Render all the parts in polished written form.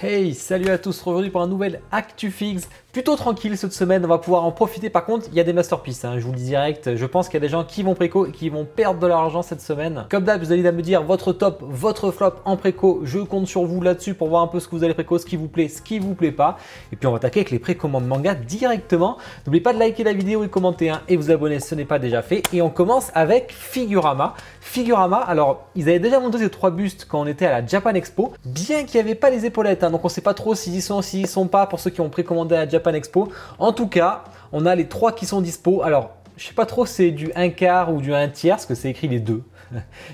Hey, salut à tous, aujourd'hui pour un nouvel ActuFix. Plutôt tranquille cette semaine, on va pouvoir en profiter. Par contre, il y a des masterpieces, je vous le dis direct. Je pense qu'il y a des gens qui vont préco et qui vont perdre de l'argent cette semaine. Comme d'hab, vous allez me dire votre top, votre flop en préco. Je compte sur vous là-dessus pour voir un peu ce que vous allez préco, ce qui vous plaît, ce qui vous plaît pas. Et puis on va attaquer avec les précommandes manga directement. N'oubliez pas de liker la vidéo et commenter et vous abonner si ce n'est pas déjà fait. Et on commence avec Figurama. Figurama, alors ils avaient déjà monté ces trois bustes quand on était à la Japan Expo, bien qu'il n'y avait pas les épaulettes, donc on ne sait pas trop s'ils y sont, s'ils y sont pas pour ceux qui ont précommandé à la Japan Expo. En tout cas, on a les trois qui sont dispo. Alors, je sais pas trop si c'est du 1/4 ou du 1/3, parce que c'est écrit les deux.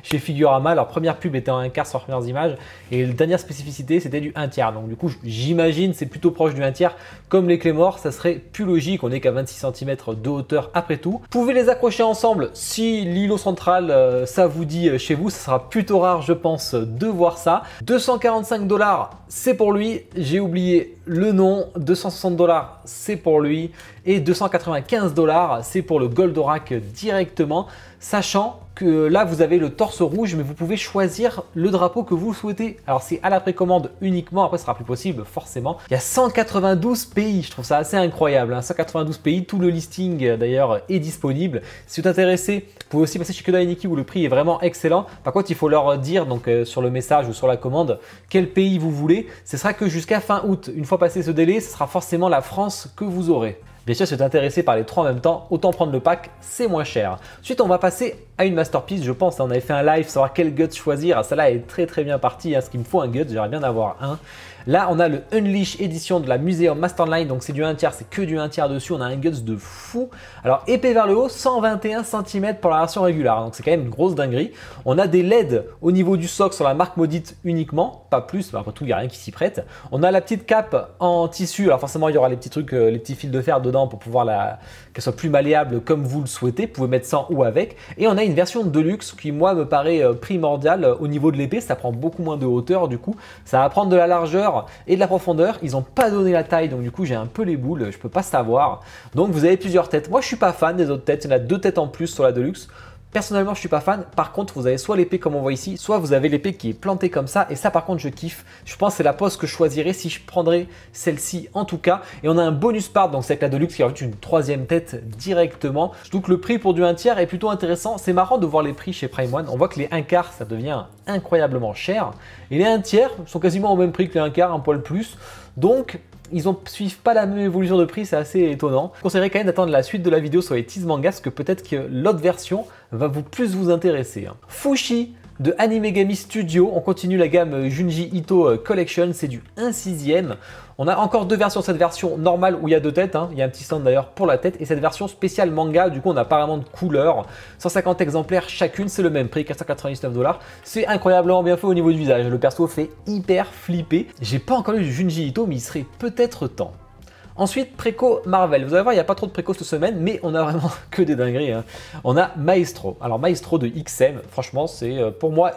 Chez Figurama, leur première pub était en 1/4 sur leurs premières images et la dernière spécificité c'était du 1/3. Donc du coup, j'imagine c'est plutôt proche du 1/3. Comme les clés morts, ça serait plus logique. On n'est qu'à 26 cm de hauteur après tout. Vous pouvez les accrocher ensemble si l'îlot central ça vous dit chez vous. Ça sera plutôt rare, je pense, de voir ça. 245 $, c'est pour lui. J'ai oublié le nom. 260 $, c'est pour lui. Et 295 $, c'est pour le Goldorak directement. Sachant que là, vous avez le torse rouge, mais vous pouvez choisir le drapeau que vous souhaitez. Alors, c'est à la précommande uniquement. Après, ce sera plus possible, forcément. Il y a 192 pays. Je trouve ça assez incroyable. 192 pays. Tout le listing, d'ailleurs, est disponible. Si vous êtes intéressé, vous pouvez aussi passer chez Koda Niki où le prix est vraiment excellent. Par contre, il faut leur dire, donc sur le message ou sur la commande, quel pays vous voulez. Ce sera que jusqu'à fin août. Une fois passé ce délai, ce sera forcément la France que vous aurez. Bien sûr, si vous êtes intéressé par les trois en même temps, autant prendre le pack, c'est moins cher. Ensuite, on va passer à une masterpiece, je pense. On avait fait un live, savoir quel guts choisir. Celle-là est très bien partie. Ce qu'il me faut un guts, j'aimerais bien avoir un. Là, on a le Unleash édition de la Museum Masterline, donc c'est du 1/3, c'est que du 1/3 dessus. On a un guts de fou. Alors, épais vers le haut, 121 cm pour la version régulière, donc c'est quand même une grosse dinguerie. On a des LED au niveau du socle sur la marque maudite uniquement, pas plus, mais après tout, il n'y a rien qui s'y prête. On a la petite cape en tissu, alors forcément, il y aura les petits trucs, les petits fils de fer dedans pour pouvoir qu'elle soit plus malléable comme vous le souhaitez. Vous pouvez mettre sans ou avec. Et on a une version de luxe qui, moi, me paraît primordiale au niveau de l'épée. Ça prend beaucoup moins de hauteur, du coup, ça va prendre de la largeur et de la profondeur. Ils n'ont pas donné la taille, donc du coup j'ai un peu les boules, je peux pas savoir. Donc vous avez plusieurs têtes. Moi je suis pas fan des autres têtes, il y en a deux têtes en plus sur la Deluxe. Personnellement, je suis pas fan. Par contre, vous avez soit l'épée comme on voit ici, soit vous avez l'épée qui est plantée comme ça. Et ça, par contre, je kiffe. Je pense que c'est la pose que je choisirais si je prendrais celle-ci en tout cas. Et on a un bonus part, donc c'est avec la Deluxe qui rajoute une troisième tête directement. Je trouve que le prix pour du 1/3 est plutôt intéressant. C'est marrant de voir les prix chez Prime One. On voit que les 1/4, ça devient incroyablement cher. Et les 1/3 sont quasiment au même prix que les 1/4, un poil plus. Donc, ils ne suivent pas la même évolution de prix, c'est assez étonnant. Je conseillerais quand même d'attendre la suite de la vidéo sur les tease mangas, parce que peut-être que l'autre version va plus vous intéresser. Fushi de Animegami Studio, on continue la gamme Junji Ito Collection, c'est du 1/6. On a encore deux versions, cette version normale où il y a deux têtes, il y a un petit stand d'ailleurs pour la tête, et cette version spéciale manga, du coup on a apparemment de couleurs, 150 exemplaires chacune, c'est le même prix, 499 $. C'est incroyablement bien fait au niveau du visage, le perso fait hyper flipper. J'ai pas encore lu du Junji Ito, mais il serait peut-être temps. Ensuite, préco Marvel. Vous allez voir, il n'y a pas trop de préco cette semaine, mais on a vraiment que des dingueries. On a Maestro. Alors, Maestro de XM, franchement, c'est pour moi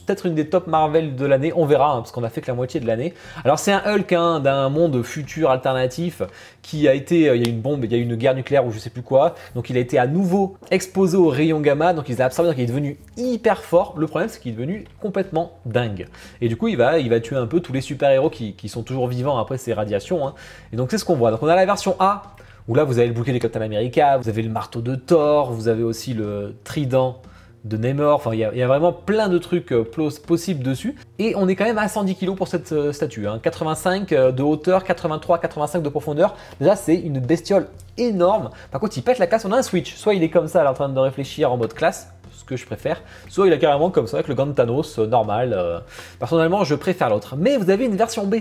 peut-être une des top Marvel de l'année. On verra, parce qu'on a fait que la moitié de l'année. Alors, c'est un Hulk d'un monde futur alternatif qui a été. Il y a une bombe, il y a une guerre nucléaire ou je sais plus quoi. Donc, il a été à nouveau exposé aux rayons gamma. Donc, il les a absorbés. Donc, il est devenu hyper fort. Le problème, c'est qu'il est devenu complètement dingue. Et du coup, il va tuer un peu tous les super-héros qui sont toujours vivants après ces radiations. Et donc, c'est ce qu'on voit. Donc, on a la version A, où là, vous avez le bouclier de Captain America, vous avez le marteau de Thor, vous avez aussi le trident de Namor, enfin il y a vraiment plein de trucs possibles dessus. Et on est quand même à 110 kg pour cette statue, 85 de hauteur, 83, 85 de profondeur. Déjà c'est une bestiole énorme. Par contre il pète la classe, on a un switch, soit il est comme ça là, en train de réfléchir en mode classe, ce que je préfère, soit il est carrément comme ça avec le gant de Thanos normal. Personnellement je préfère l'autre. Mais vous avez une version B.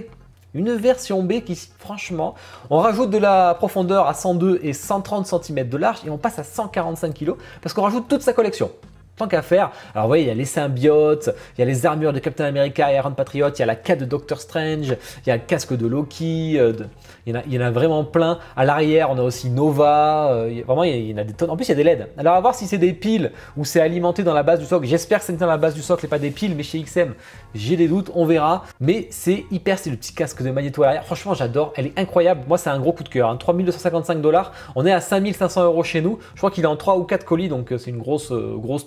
Une version B qui, franchement, on rajoute de la profondeur à 102 et 130 cm de large et on passe à 145 kg parce qu'on rajoute toute sa collection. Tant qu'à faire. Alors vous voyez, il y a les symbiotes, il y a les armures de Captain America et Iron Patriot, il y a la cape de Doctor Strange, il y a le casque de Loki, il y en a vraiment plein. À l'arrière, on a aussi Nova, vraiment il y en a des tonnes. En plus, il y a des LED. Alors à voir si c'est des piles ou c'est alimenté dans la base du socle. J'espère que c'est dans la base du socle et pas des piles, mais chez XM, j'ai des doutes, on verra. Mais c'est hyper, c'est le petit casque de Magneto à l'arrière. Franchement, j'adore, elle est incroyable. Moi, c'est un gros coup de cœur. 3255 $. On est à 5500 € chez nous. Je crois qu'il est en 3 ou 4 colis, donc c'est une grosse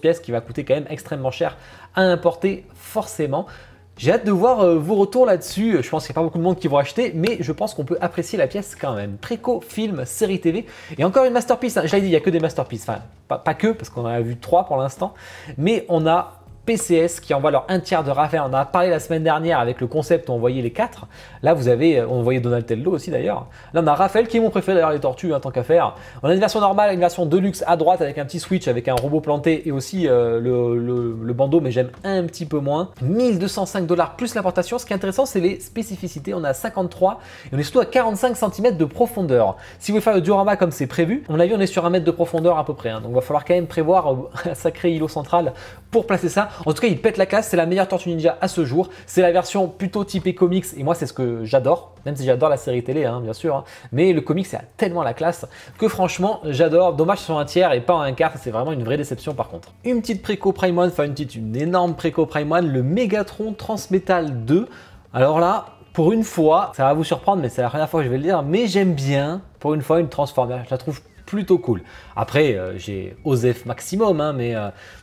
pièce qui va coûter quand même extrêmement cher à importer forcément. J'ai hâte de voir vos retours là-dessus. Je pense qu'il n'y a pas beaucoup de monde qui vont acheter, mais je pense qu'on peut apprécier la pièce quand même. Préco, film, série TV. Et encore une masterpiece. J'avais dit, il n'y a que des masterpieces. Enfin, pas que, parce qu'on en a vu 3 pour l'instant. Mais on a PCS qui envoie leur 1/3 de Raphaël. On en a parlé la semaine dernière avec le concept où on voyait les 4. Là, vous avez, on voyait Donatello aussi d'ailleurs. Là, on a Raphaël qui est mon préféré d'ailleurs, les tortues, tant qu'à faire. On a une version normale, une version deluxe à droite avec un petit switch avec un robot planté et aussi le bandeau, mais j'aime un petit peu moins. 1205 $ plus l'importation. Ce qui est intéressant, c'est les spécificités. On a 53 et on est surtout à 45 cm de profondeur. Si vous voulez faire le diorama comme c'est prévu, à mon avis, on est sur 1 mètre de profondeur à peu près. Donc, il va falloir quand même prévoir un sacré îlot central pour placer ça. En tout cas, il pète la classe, c'est la meilleure Tortue Ninja à ce jour. C'est la version plutôt typée comics et moi, c'est ce que j'adore, même si j'adore la série télé, bien sûr. Mais le comics, c'est tellement la classe que franchement, j'adore. Dommage sur 1/3 et pas en 1/4, c'est vraiment une vraie déception par contre. Une petite préco Prime One, enfin une énorme préco Prime One, le Megatron Transmetal 2. Alors là, pour une fois, ça va vous surprendre, mais c'est la première fois que je vais le dire, mais j'aime bien, pour une fois, une Transformer. Je la trouve plutôt cool. Après, j'ai OSEF maximum, mais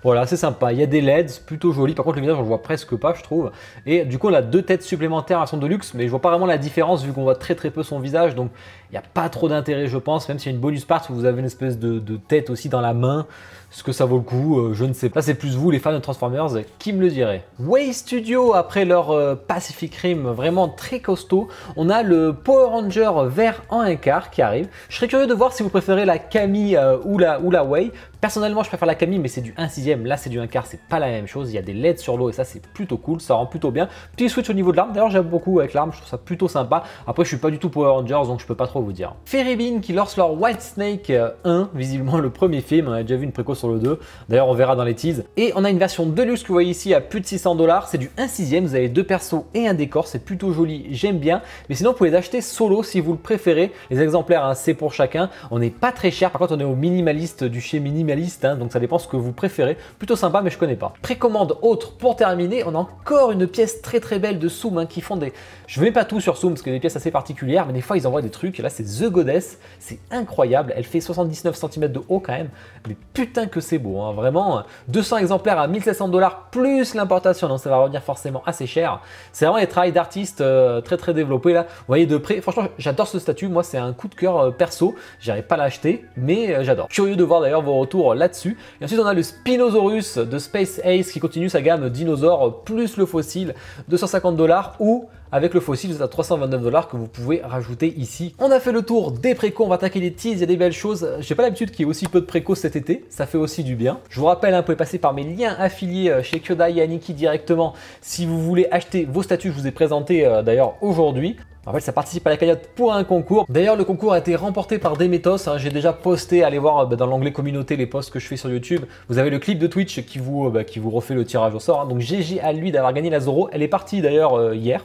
voilà, c'est sympa. Il y a des LED, c'est plutôt joli. Par contre, le visage, on le voit presque pas, je trouve. Et du coup, on a 2 têtes supplémentaires à son de luxe, mais je vois pas vraiment la différence vu qu'on voit très peu son visage. Donc, il n'y a pas trop d'intérêt, je pense, même s'il y a une bonus part où vous avez une espèce de tête aussi dans la main. Est-ce que ça vaut le coup? Je ne sais pas. C'est plus vous, les fans de Transformers, qui me le direz. Way Studio, après leur Pacific Rim vraiment très costaud, on a le Power Ranger vert en 1/4 qui arrive. Je serais curieux de voir si vous préférez la Camille ou la Way. Personnellement, je préfère la Camille, mais c'est du 1/6. Là, c'est du 1/4, c'est pas la même chose. Il y a des LED sur l'eau et ça, c'est plutôt cool. Ça rend plutôt bien. Petit switch au niveau de l'arme. D'ailleurs, j'aime beaucoup avec l'arme. Je trouve ça plutôt sympa. Après, je suis pas du tout Power Rangers, donc je peux pas trop vous dire. Ferrybin qui lance leur White Snake 1, visiblement le premier film. On a déjà vu une préco sur le 2. D'ailleurs, on verra dans les teases. Et on a une version deluxe que vous voyez ici à plus de 600 $. C'est du 1/6. Vous avez 2 persos et un décor. C'est plutôt joli. J'aime bien. Mais sinon, vous pouvez les acheter solo si vous le préférez. Les exemplaires, c'est pour chacun. On n'est pas très cher. Par contre, on est au minimaliste du chez minimaliste. Donc ça dépend ce que vous préférez. Plutôt sympa, mais je connais pas. Précommande autre pour terminer. On a encore une pièce très belle de Soom qui font des. Je ne mets pas tout sur Soom parce qu'il y a des pièces assez particulières, mais des fois ils envoient des trucs. Et là, c'est The Goddess. C'est incroyable. Elle fait 79 cm de haut quand même. Mais putain que c'est beau. Vraiment, 200 exemplaires à 1700 $ plus l'importation. Donc ça va revenir forcément assez cher. C'est vraiment des travails d'artistes très développés là. Vous voyez de près. Franchement, j'adore ce statut. Moi, c'est un coup de cœur perso. J'arrive pas à l'acheter, mais j'adore. Curieux de voir d'ailleurs vos retours là-dessus. Et ensuite, on a le Spinosaurus de Space Ace qui continue sa gamme dinosaure plus le fossile, 250 $ ou avec le fossile, vous êtes à 329 $ que vous pouvez rajouter ici. On a fait le tour des précos, on va attaquer les teas, il y a des belles choses. J'ai pas l'habitude qu'il y ait aussi peu de précos cet été, ça fait aussi du bien. Je vous rappelle, vous pouvez passer par mes liens affiliés chez Kyodai et Aniki directement si vous voulez acheter vos statuts, je vous ai présenté d'ailleurs aujourd'hui. En fait, ça participe à la cagnotte pour un concours. D'ailleurs, le concours a été remporté par Demetos. J'ai déjà posté, allez voir dans l'onglet communauté les posts que je fais sur YouTube. Vous avez le clip de Twitch qui vous refait le tirage au sort. Donc GG à lui d'avoir gagné la Zoro. Elle est partie d'ailleurs hier.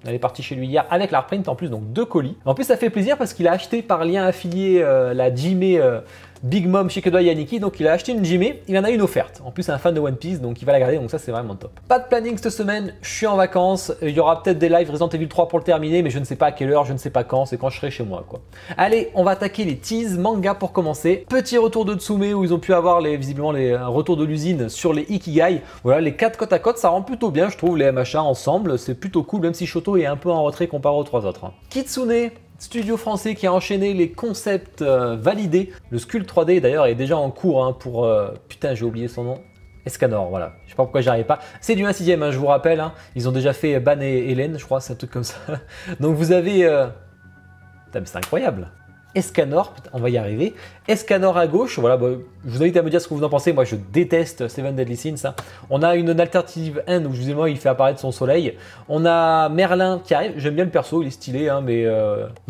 Elle est partie chez lui hier avec la reprint en plus, donc 2 colis. En plus, ça fait plaisir parce qu'il a acheté par lien affilié la Jimé Big Mom chez Kyodai Yaniki, donc il a acheté une Jimé, il en a une offerte. En plus, c'est un fan de One Piece, donc il va la garder, donc ça c'est vraiment top. Pas de planning cette semaine, je suis en vacances. Il y aura peut-être des lives Resident Evil 3 pour le terminer, mais je ne sais pas à quelle heure, je ne sais pas quand, c'est quand je serai chez moi, quoi. Allez, on va attaquer les teas manga pour commencer. Petit retour de Tsume où ils ont pu avoir visiblement les retours de l'usine sur les Ikigai. Voilà, les 4 côte à côte, ça rend plutôt bien, je trouve, les MHA ensemble, c'est plutôt cool, même si Shoto est un peu en retrait comparé aux 3 autres. Kitsune, studio français qui a enchaîné les concepts validés. Le Sculpt 3D d'ailleurs est déjà en cours pour... putain, j'ai oublié son nom. Escanor, voilà. Je sais pas pourquoi j'y arrive pas. C'est du 1/6, je vous rappelle. Ils ont déjà fait Ban et Hélène, je crois, c'est un truc comme ça. Donc vous avez... Putain, mais c'est incroyable. Escanor, on va y arriver. Escanor à gauche, voilà, je vous invite à me dire ce que vous en pensez. Moi, je déteste Seven Deadly Sins. On a une alternative end où justement il fait apparaître son soleil. On a Merlin qui arrive. J'aime bien le perso, il est stylé, mais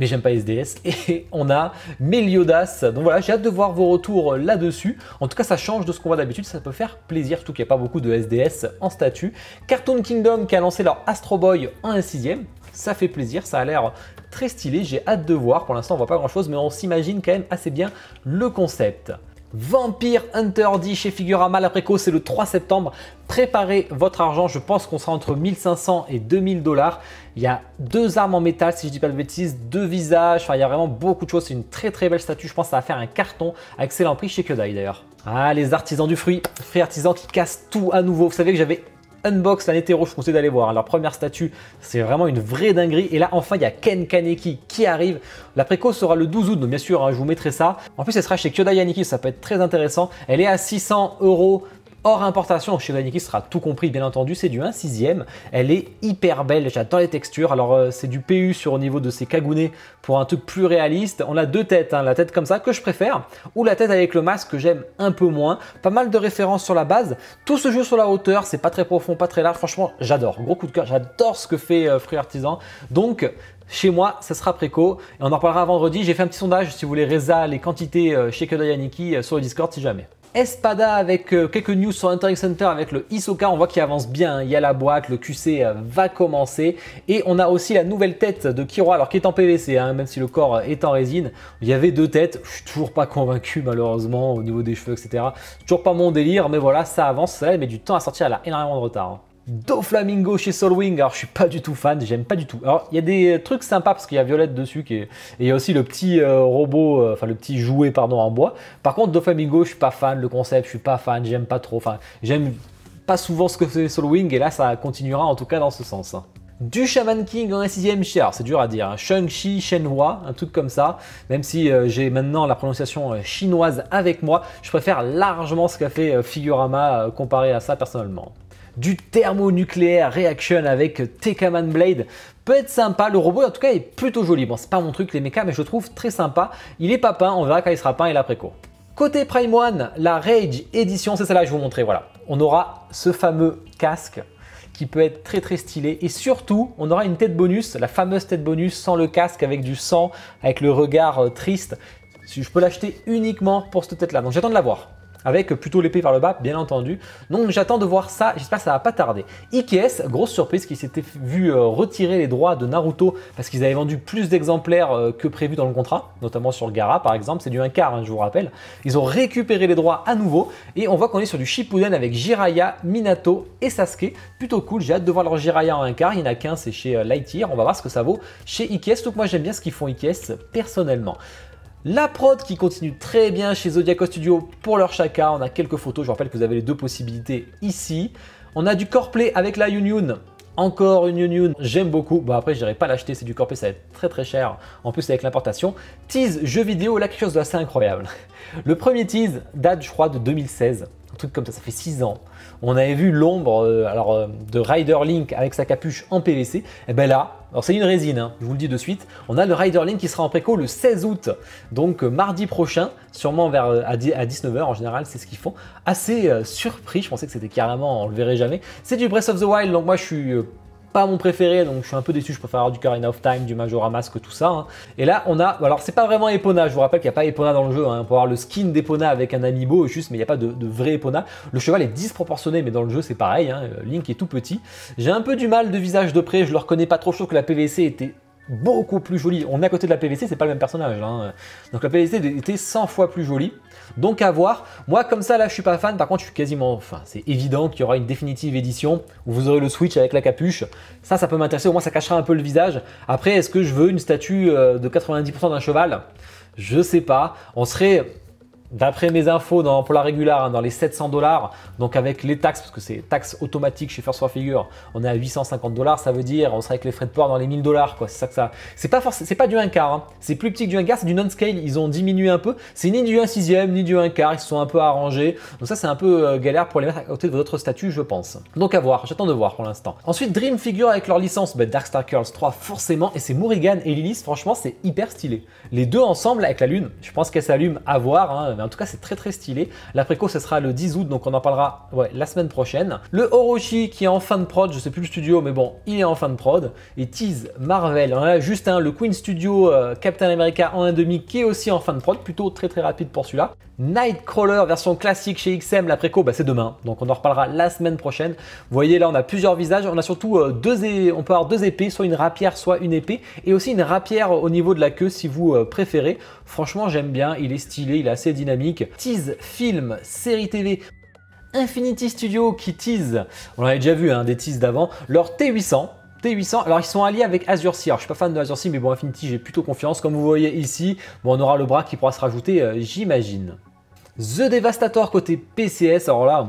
j'aime pas SDS. Et on a Meliodas. Donc voilà, j'ai hâte de voir vos retours là-dessus. En tout cas, ça change de ce qu'on voit d'habitude. Ça peut faire plaisir, surtout qu'il n'y a pas beaucoup de SDS en statut. Cartoon Kingdom qui a lancé leur Astro Boy en 1/6. Ça fait plaisir, ça a l'air très stylé, j'ai hâte de voir. Pour l'instant, on voit pas grand chose, mais on s'imagine quand même assez bien le concept. Vampire Hunter D chez Figurama, la préco, c'est le 3 septembre. Préparez votre argent, je pense qu'on sera entre 1500 et 2000 $. Il y a 2 armes en métal, si je dis pas de bêtises, 2 visages, enfin il y a vraiment beaucoup de choses. C'est une très belle statue, je pense que ça va faire un carton. Excellent prix chez Kyodai d'ailleurs. Ah, les artisans du fruit artisans qui cassent tout à nouveau. Vous savez que j'avais Unbox, la Netero, je vous conseille d'aller voir. Leur première statue, c'est vraiment une vraie dinguerie. Et là, enfin, il y a Ken Kaneki qui arrive. La préco sera le 12 août, donc bien sûr, hein, je vous mettrai ça. En plus, elle sera chez Kyodai Yaniki, ça peut être très intéressant. Elle est à 600 € hors importation. Chez Yaniki, ce sera tout compris, bien entendu. C'est du 1/6. Elle est hyper belle. J'adore les textures. Alors, c'est du PU sur au niveau de ses cagounets pour un truc plus réaliste. On a deux têtes, hein, la tête comme ça que je préfère, ou la tête avec le masque que j'aime un peu moins. Pas mal de références sur la base. Tout se joue sur la hauteur. C'est pas très profond, pas très large. Franchement, j'adore. Gros coup de cœur. J'adore ce que fait Fruits Artisan. Donc, chez moi, ça sera préco. Et on en reparlera vendredi. J'ai fait un petit sondage si vous voulez résa les quantités chez Kyodai Yaniki sur le Discord si jamais. Espada avec quelques news sur Hunter x Hunter avec le Hisoka, on voit qu'il avance bien, il y a la boîte, le QC va commencer et on a aussi la nouvelle tête de Killua, alors qui est en PVC, hein, même si le corps est en résine. Il y avait deux têtes, je suis toujours pas convaincu malheureusement au niveau des cheveux, etc. Toujours pas mon délire, mais voilà, ça avance, ça met du temps à sortir, elle a énormément de retard. Hein. Doflamingo chez Soulwing, alors je suis pas du tout fan, j'aime pas du tout. Alors il y a des trucs sympas parce qu'il y a Violette dessus et il y a aussi le petit robot, enfin le petit jouet pardon en bois. Par contre Doflamingo je suis pas fan, le concept je suis pas fan, j'aime pas trop, enfin j'aime pas souvent ce que fait Soulwing et là ça continuera en tout cas dans ce sens. Du Shaman King en 6ème char, c'est dur à dire, hein. Shang-Chi Shenhua, un truc comme ça, même si j'ai maintenant la prononciation chinoise avec moi, je préfère largement ce qu'a fait Figurama comparé à ça personnellement. Du thermonucléaire Reaction avec Tekaman Blade peut être sympa, le robot en tout cas est plutôt joli. Bon c'est pas mon truc les mechas mais je le trouve très sympa, il est pas peint, on verra quand il sera peint et la préco. Côté Prime One, la Rage Edition, c'est celle-là que je vais vous montrer, voilà. On aura ce fameux casque qui peut être très très stylé et surtout on aura une tête bonus, la fameuse tête bonus sans le casque avec du sang, avec le regard triste. Je peux l'acheter uniquement pour cette tête là, donc j'attends de la voir. Avec plutôt l'épée vers le bas, bien entendu. Donc j'attends de voir ça, j'espère que ça va pas tarder. IKS, grosse surprise, qui s'était vu retirer les droits de Naruto parce qu'ils avaient vendu plus d'exemplaires que prévu dans le contrat, notamment sur le Gaara par exemple, c'est du 1/4, hein, je vous rappelle. Ils ont récupéré les droits à nouveau et on voit qu'on est sur du Shippuden avec Jiraiya, Minato et Sasuke. Plutôt cool, j'ai hâte de voir leur Jiraiya en 1/4, il y en a qu'un, c'est chez Lightyear, on va voir ce que ça vaut chez IKS. Donc moi j'aime bien ce qu'ils font IKS personnellement. La prod qui continue très bien chez Zodiaco Studio pour leur Shaka. On a quelques photos, je vous rappelle que vous avez les deux possibilités ici. On a du Coreplay avec la Yunyun. Encore une Yunyun, j'aime beaucoup. Bon après je n'irai pas l'acheter, c'est du Coreplay, ça va être très très cher. En plus avec l'importation. Tease jeu vidéo, là quelque chose d'assez incroyable. Le premier tease date je crois de 2016. Un truc comme ça fait 6 ans. On avait vu l'ombre de Rider Link avec sa capuche en PVC. Et bien là, alors c'est une résine, hein, je vous le dis de suite, on a le Rider Link qui sera en préco le 16 août, donc mardi prochain, sûrement à 19 h en général, c'est ce qu'ils font. Assez surpris, je pensais que c'était carrément, on le verrait jamais. C'est du Breath of the Wild, donc moi je suis pas mon préféré, donc je suis un peu déçu, je préfère avoir du Ocarina of Time, du Majora Mask, tout ça. Hein. Et là, on a, alors c'est pas vraiment Epona, je vous rappelle qu'il n'y a pas Epona dans le jeu, hein. On peut avoir le skin d'Epona avec un amiibo, juste, mais il n'y a pas de vrai Epona. Le cheval est disproportionné, mais dans le jeu c'est pareil, hein. Link est tout petit. J'ai un peu du mal de visage de près, je le reconnais pas trop, je trouve que la PVC était beaucoup plus jolie. On est à côté de la PVC, c'est pas le même personnage. Hein. Donc la PVC était 100 fois plus jolie. Donc à voir. Moi comme ça là je suis pas fan. Par contre je suis quasiment, enfin c'est évident qu'il y aura une définitive édition où vous aurez le Switch avec la capuche. Ça peut m'intéresser. Au moins ça cachera un peu le visage. Après est-ce que je veux une statue de 90% d'un cheval? Je sais pas. On serait, d'après mes infos pour la régular, hein, dans les 700 $, donc avec les taxes, parce que c'est taxes automatiques chez First 4 Figure, on est à 850 $, ça veut dire on serait avec les frais de port dans les 1000 $, quoi. C'est ça que ça. C'est pas du 1/4, hein. C'est plus petit que du 1/4, c'est du non-scale, ils ont diminué un peu. C'est ni du 1/6, ni du 1/4, ils se sont un peu arrangés. Donc ça c'est un peu galère pour les mettre à côté de votre statut, je pense. Donc à voir, j'attends de voir pour l'instant. Ensuite Dream Figure avec leur licence, Darkstar Girls 3 forcément, et c'est Morrigan et Lilith, franchement c'est hyper stylé. Les deux ensemble avec la lune, je pense qu'elle s'allume à voir, hein. En tout cas, c'est très très stylé. La préco, ce sera le 10 août, donc on en parlera la semaine prochaine. Le Orochi qui est en fin de prod, je sais plus le studio, mais bon, il est en fin de prod. Et Tease Marvel, on a juste le Queen Studio Captain America en 1/2 qui est aussi en fin de prod, plutôt très très rapide pour celui-là. Nightcrawler version classique chez XM, la préco, c'est demain, donc on en reparlera la semaine prochaine. Vous voyez là, on a plusieurs visages, on a surtout on peut avoir deux épées, soit une rapière, soit une épée, et aussi une rapière au niveau de la queue si vous préférez. Franchement, j'aime bien, il est stylé, il est assez dynamique. Tease film, série TV. Infinity Studio qui tease, on avait déjà vu des teases d'avant, leur T800. Alors ils sont alliés avec Azure Sea. Alors je suis pas fan de Azure Sea, mais bon, Infinity, j'ai plutôt confiance. Comme vous voyez ici, bon, on aura le bras qui pourra se rajouter, j'imagine. The Devastator côté PCS, alors là,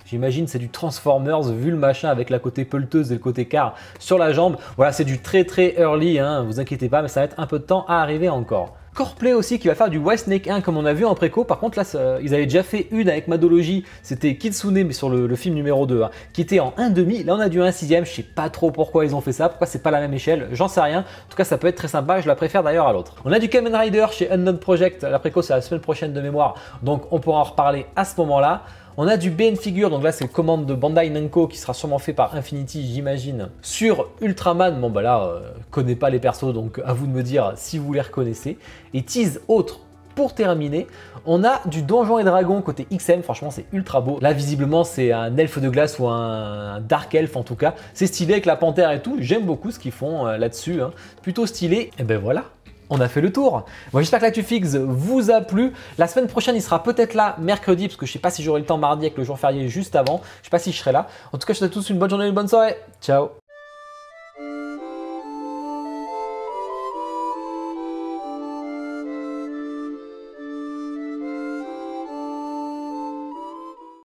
J'imagine c'est du Transformers vu le machin avec la côté pelleteuse et le côté car sur la jambe. Voilà, c'est du très early, hein, vous inquiétez pas, mais ça va être un peu de temps à arriver encore. Coreplay aussi qui va faire du White Snake 1 comme on a vu en préco. Par contre là ils avaient déjà fait une avec Madology, c'était Kitsune mais sur le film numéro 2 hein, qui était en 1,5. Là on a du 1/6, je sais pas trop pourquoi ils ont fait ça, pourquoi c'est pas la même échelle, j'en sais rien. En tout cas ça peut être très sympa, je la préfère d'ailleurs à l'autre. On a du Kamen Rider chez Unknown Project, la préco c'est la semaine prochaine de mémoire, donc on pourra en reparler à ce moment-là. On a du BN Figure, donc là c'est le commande de Bandai Namco qui sera sûrement fait par Infinity j'imagine. Sur Ultraman, bon bah là, connais pas les persos donc à vous de me dire si vous les reconnaissez. Et tease autre, pour terminer, on a du Donjons et Dragons côté XM, franchement c'est ultra beau. Là visiblement c'est un elfe de glace ou un dark elf en tout cas. C'est stylé avec la panthère et tout, j'aime beaucoup ce qu'ils font là-dessus, hein. Plutôt stylé. Et ben voilà. On a fait le tour. Bon, j'espère que l'ActuFix vous a plu. La semaine prochaine, il sera peut-être là mercredi, parce que je sais pas si j'aurai le temps mardi avec le jour férié juste avant. Je sais pas si je serai là. En tout cas, je vous souhaite à tous une bonne journée, une bonne soirée. Ciao.